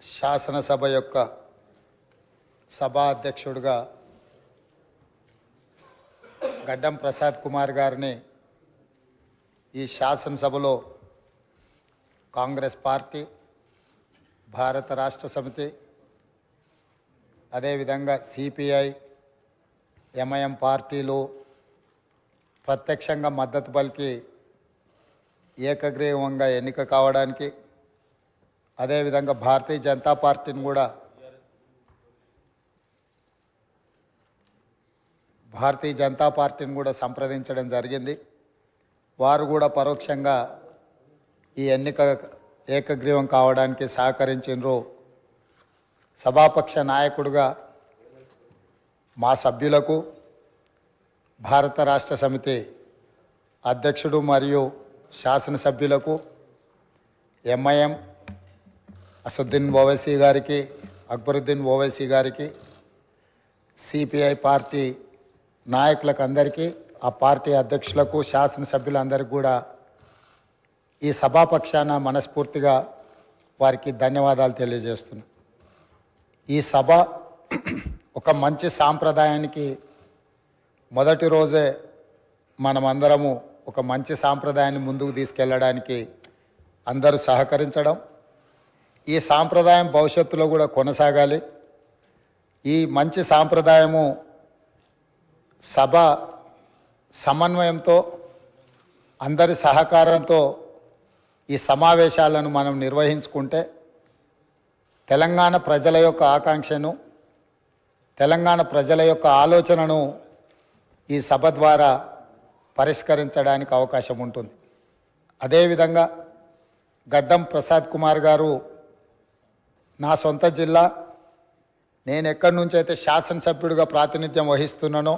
శాసనసభ యొక్క సభా అధ్యక్షుడిగా గడ్డం ప్రసాద్ కుమార్ గారిని ఈ శాసనసభలో కాంగ్రెస్ పార్టీ, భారత రాష్ట్ర సమితి, అదేవిధంగా సిపిఐ, ఎంఐఎం పార్టీలు ప్రత్యక్షంగా మద్దతు పలికి ఏకగ్రీవంగా ఎన్నిక కావడానికి, అదేవిధంగా భారతీయ జనతా పార్టీని కూడా సంప్రదించడం జరిగింది. వారు కూడా పరోక్షంగా ఈ ఎన్నిక ఏకగ్రీవం కావడానికి సహకరించారు. సభాపక్ష నాయకుడిగా మా సభ్యులకు, భారత రాష్ట్ర సమితి అధ్యక్షుడు మరియు శాసనసభ్యులకు, ఎంఐఎం అసదుద్దీన్ ఓవైసీ గారికి, అక్బరుద్దీన్ ఓవైసీ గారికి, సిపిఐ పార్టీ నాయకులకు అందరికీ, ఆ పార్టీ అధ్యక్షులకు, శాసనసభ్యులందరికీ కూడా ఈ సభాపక్షాన మనస్ఫూర్తిగా వారికి ధన్యవాదాలు తెలియజేస్తున్నాను. ఈ సభ ఒక మంచి సాంప్రదాయానికి మొదటి రోజే మనమందరము ఒక మంచి సాంప్రదాయాన్ని ముందుకు తీసుకెళ్ళడానికి అందరూ సహకరించడం, ఈ సాంప్రదాయం భవిష్యత్తులో కూడా కొనసాగాలి. ఈ మంచి సాంప్రదాయము సభ సమన్వయంతో, అందరి సహకారంతో ఈ సమావేశాలను మనం నిర్వహించుకుంటే తెలంగాణ ప్రజల యొక్క ఆకాంక్షను, తెలంగాణ ప్రజల యొక్క ఆలోచనను ఈ సభ ద్వారా పరిష్కరించడానికి అవకాశం ఉంటుంది. అదేవిధంగా గడ్డం ప్రసాద్ కుమార్ గారు నా సొంత జిల్లా, నేను ఎక్కడి నుంచి అయితే శాసనసభ్యుడిగా ప్రాతినిధ్యం వహిస్తున్నానో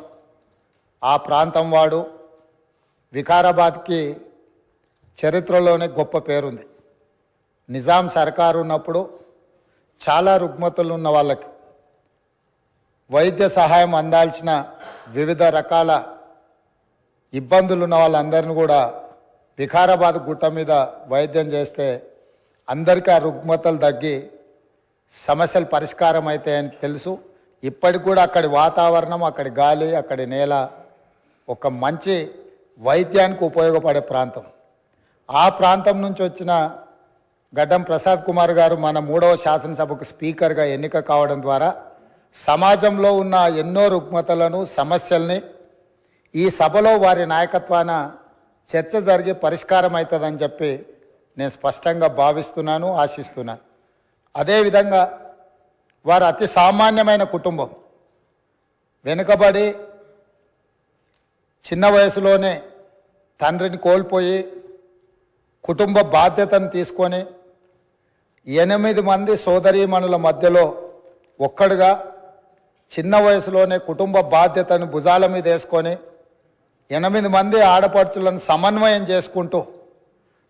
ఆ ప్రాంతం వాడు. వికారాబాద్కి చరిత్రలోనే గొప్ప పేరుంది. నిజాం సర్కారు ఉన్నప్పుడు చాలా రుగ్మతలు ఉన్న వాళ్ళకి వైద్య సహాయం అందాల్సిన వివిధ రకాల ఇబ్బందులు ఉన్న వాళ్ళందరినీ కూడా వికారాబాద్ గుట్ట మీద వైద్యం చేస్తే అందరికీ ఆ రుగ్మతలు తగ్గి సమస్యలు పరిష్కారం అవుతాయని తెలుసు. ఇప్పటికి కూడా అక్కడి వాతావరణం, అక్కడి గాలి, అక్కడి నేల ఒక మంచి వైద్యానికి ఉపయోగపడే ప్రాంతం. ఆ ప్రాంతం నుంచి వచ్చిన గడ్డం ప్రసాద్ కుమార్ గారు మన 3వ శాసనసభకు స్పీకర్గా ఎన్నిక కావడం ద్వారా సమాజంలో ఉన్న ఎన్నో రుగ్మతలను, సమస్యల్ని ఈ సభలో వారి నాయకత్వాన చర్చ జరిగి పరిష్కారం అవుతుందని చెప్పి నేను స్పష్టంగా భావిస్తున్నాను, ఆశిస్తున్నాను. అదేవిధంగా వారు అతి సామాన్యమైన కుటుంబం. వెనుకబడి చిన్న వయసులోనే తండ్రిని కోల్పోయి కుటుంబ బాధ్యతను తీసుకొని 8 మంది సోదరీమణుల మధ్యలో ఒక్కడుగా చిన్న వయసులోనే కుటుంబ బాధ్యతను భుజాల మీద వేసుకొని 8 మంది ఆడపడుచులను సమన్వయం చేసుకుంటూ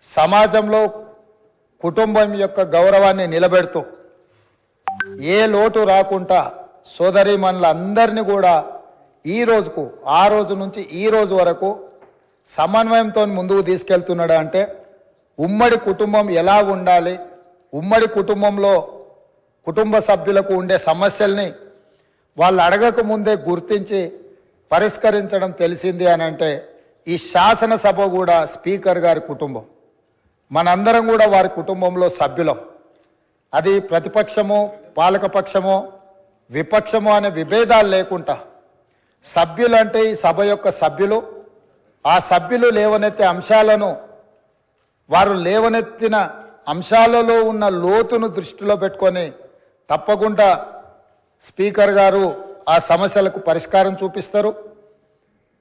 సమాజంలో కుటుంబం యొక్క గౌరవాన్ని నిలబెడుతూ ఏ లోటు రాకుండా సోదరీమణులందరినీ కూడా ఈ రోజుకు, ఆ రోజు నుంచి ఈ రోజు వరకు సమన్వయంతో ముందుకు తీసుకెళ్తున్నాడు. అంటే ఉమ్మడి కుటుంబం ఎలా ఉండాలి, ఉమ్మడి కుటుంబంలో కుటుంబ సభ్యులకు ఉండే సమస్యల్ని వాళ్ళు అడగక ముందే గుర్తించి పరిష్కరించడం తెలిసింది అని అంటే ఈ శాసనసభ కూడా స్పీకర్ గారి కుటుంబం. మనందరం కూడా వారి కుటుంబంలో సభ్యులం. అది ప్రతిపక్షమో, పాలకపక్షమో, విపక్షమో అనే విభేదాలు లేకుండా సభ్యులు అంటే ఈ సభ యొక్క సభ్యులు. ఆ సభ్యులు లేవనెత్తే అంశాలను, వారు లేవనెత్తిన అంశాలలో ఉన్న లోతును దృష్టిలో పెట్టుకొని తప్పకుండా స్పీకర్ గారు ఆ సమస్యలకు పరిష్కారం చూపిస్తారు.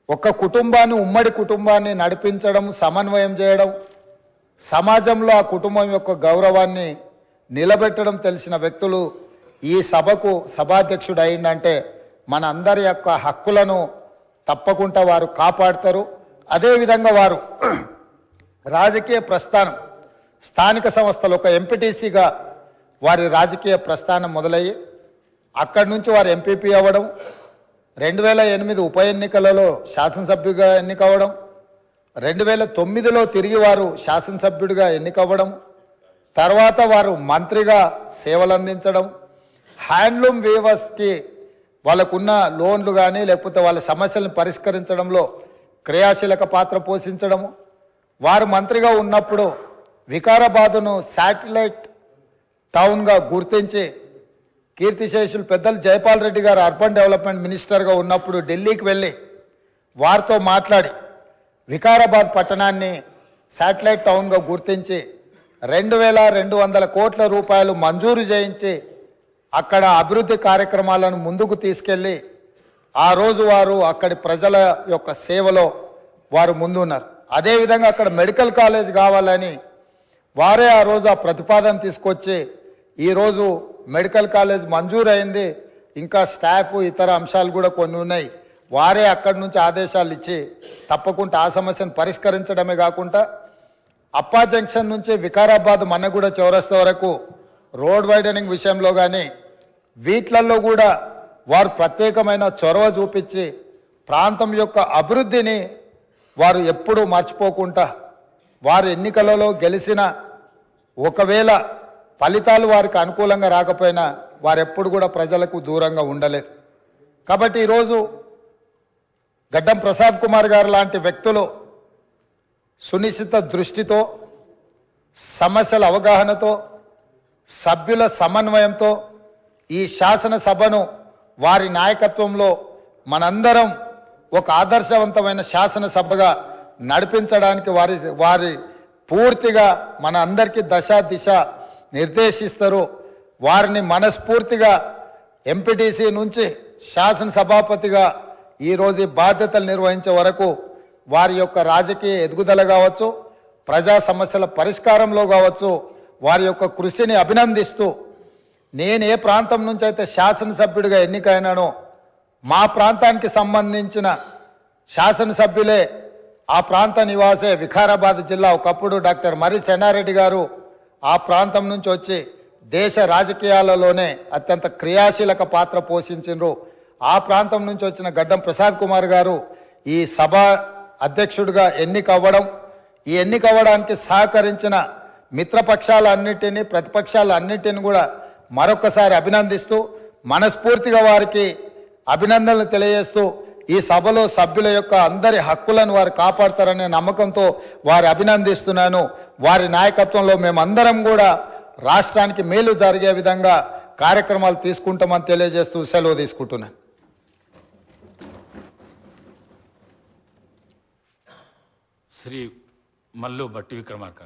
ఒక కుటుంబాన్ని, ఉమ్మడి కుటుంబాన్ని నడిపించడం, సమన్వయం చేయడం, సమాజంలో ఆ కుటుంబం యొక్క గౌరవాన్ని నిలబెట్టడం తెలిసిన వ్యక్తులు ఈ సభకు సభాధ్యక్షుడు అయిందంటే మన అందరి యొక్క హక్కులను తప్పకుండా వారు కాపాడతారు. అదేవిధంగా వారు రాజకీయ ప్రస్థానం, స్థానిక సంస్థలు ఒక ఎంపీటీసీగా వారి రాజకీయ ప్రస్థానం మొదలయ్యి అక్కడి నుంచి వారు ఎంపీపీ అవ్వడం, 2008 ఉప ఎన్నికలలో శాసనసభ్యుగా ఎన్నికవ్వడం, 2009లో తిరిగి వారు శాసనసభ్యుడిగా ఎన్నికవ్వడం, తర్వాత వారు మంత్రిగా సేవలు అందించడం, హ్యాండ్లూమ్ వీవర్స్కి వాళ్ళకున్న లోన్లు కానీ లేకపోతే వాళ్ళ సమస్యలను పరిష్కరించడంలో క్రియాశీలక పాత్ర పోషించడము, వారు మంత్రిగా ఉన్నప్పుడు వికారాబాదును శాటిలైట్ టౌన్గా గుర్తించి కీర్తిశేషులు పెద్దలు జైపాల్ రెడ్డి గారు అర్బన్ డెవలప్మెంట్ మినిస్టర్గా ఉన్నప్పుడు ఢిల్లీకి వెళ్ళి వారితో మాట్లాడి వికారాబాద్ పట్టణాన్ని శాటిలైట్ టౌన్గా గుర్తించి 2,200 కోట్ల రూపాయలు మంజూరు చేయించి అక్కడ అభివృద్ధి కార్యక్రమాలను ముందుకు తీసుకెళ్ళి ఆ రోజు వారు అక్కడి ప్రజల యొక్క సేవలో వారు ముందున్నారు. అదేవిధంగా అక్కడ మెడికల్ కాలేజ్ కావాలని వారే ఆ రోజు ఆ ప్రతిపాదన తీసుకొచ్చి ఈరోజు మెడికల్ కాలేజ్ మంజూరైంది. ఇంకా స్టాఫ్ ఇతర అంశాలు కూడా కొన్ని ఉన్నాయి. వారే అక్కడి నుంచి ఆదేశాలు ఇచ్చి తప్పకుండా ఆ సమస్యను పరిష్కరించడమే కాకుండా అప్పా జంక్షన్ నుంచి వికారాబాద్ మన్నగూడ చౌరస్తా వరకు రోడ్ వైడనింగ్ విషయంలో కానీ వీట్లలో కూడా వారు ప్రత్యేకమైన చొరవ చూపించి ప్రాంతం యొక్క అభివృద్ధిని వారు ఎప్పుడూ మర్చిపోకుండా వారు ఎన్నికలలో గెలిచిన ఒకవేళ ఫలితాలు వారికి అనుకూలంగా రాకపోయినా వారెప్పుడు కూడా ప్రజలకు దూరంగా ఉండలేదు. కాబట్టి ఈరోజు గడ్డం ప్రసాద్ కుమార్ గారు లాంటి వ్యక్తులు సునిశ్చిత దృష్టితో, సమస్యల అవగాహనతో, సభ్యుల సమన్వయంతో ఈ శాసనసభను వారి నాయకత్వంలో మనందరం ఒక ఆదర్శవంతమైన శాసనసభగా నడిపించడానికి వారి పూర్తిగా మన అందరికీ దశ దిశ నిర్దేశిస్తారు. వారిని మనస్ఫూర్తిగా ఎంపీటీసీ నుంచి శాసనసభాపతిగా ఈరోజు ఈ బాధ్యతలు నిర్వహించే వరకు వారి యొక్క రాజకీయ ఎదుగుదల కావచ్చు, ప్రజా సమస్యల పరిష్కారంలో కావచ్చు, వారి యొక్క కృషిని అభినందిస్తూ నేను ఏ ప్రాంతం నుంచి అయితే శాసనసభ్యుడిగా ఎన్నికైనానో మా ప్రాంతానికి సంబంధించిన శాసనసభ్యులే ఆ ప్రాంత నివాసే వికారాబాద్ జిల్లా ఒకప్పుడు డాక్టర్ మర్రి చెన్నారెడ్డి గారు ఆ ప్రాంతం నుంచి వచ్చి దేశ రాజకీయాలలోనే అత్యంత క్రియాశీలక పాత్ర పోషించారు. ఆ ప్రాంతం నుంచి వచ్చిన గడ్డం ప్రసాద్ కుమార్ గారు ఈ సభ అధ్యక్షుడిగా ఎన్నికవ్వడం, ఈ ఎన్నికవ్వడానికి సహకరించిన మిత్రపక్షాలన్నిటినీ ప్రతిపక్షాలన్నిటిని కూడా మరొకసారి అభినందిస్తూ మనస్ఫూర్తిగా వారికి అభినందనలు తెలియజేస్తూ ఈ సభలో సభ్యుల యొక్క అందరి హక్కులను వారు కాపాడతారనే నమ్మకంతో వారి అభినందిస్తున్నాను. వారి నాయకత్వంలో మేమందరం కూడా రాష్ట్రానికి మేలు జరిగే విధంగా కార్యక్రమాలు తీసుకుంటామని తెలియజేస్తూ సెలవు తీసుకుంటున్నాను. శ్రీ మల్లు భట్టి విక్రమార్క.